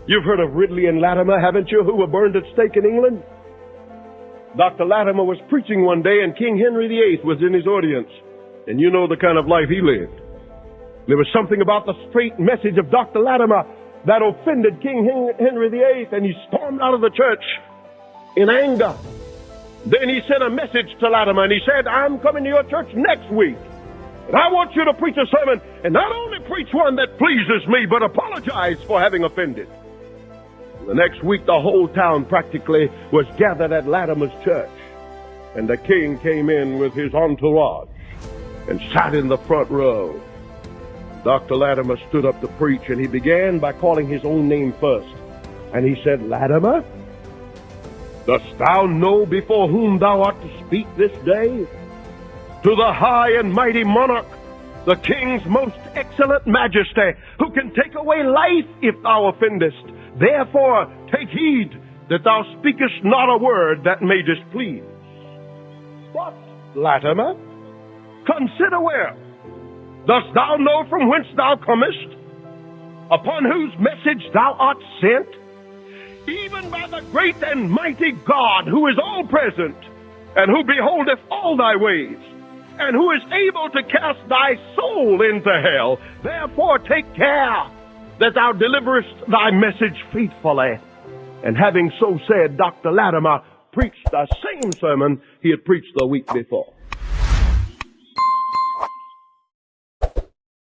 You've heard of Ridley and Latimer, haven't you, who were burned at stake in England? Dr. Latimer was preaching one day and King Henry VIII was in his audience. And you know the kind of life he lived. There was something about the straight message of Dr. Latimer that offended King Henry VIII, and he stormed out of the church in anger. Then he sent a message to Latimer and he said, I'm coming to your church next week. And I want you to preach a sermon, and not only preach one that pleases me, but apologize for having offended. The next week, the whole town practically was gathered at Latimer's church. And the king came in with his entourage and sat in the front row. Dr. Latimer stood up to preach, and he began by calling his own name first. And he said, Latimer, dost thou know before whom thou art to speak this day? To the high and mighty monarch, the king's most excellent majesty, who can take away life if thou offendest. Therefore, take heed that thou speakest not a word that may displease. What, Latimer? Consider well. Dost thou know from whence thou comest? Upon whose message thou art sent? Even by the great and mighty God, who is all present, and who beholdeth all thy ways, and who is able to cast thy soul into hell. Therefore take care that thou deliverest thy message faithfully. And having so said, Dr. Latimer preached the same sermon he had preached the week before.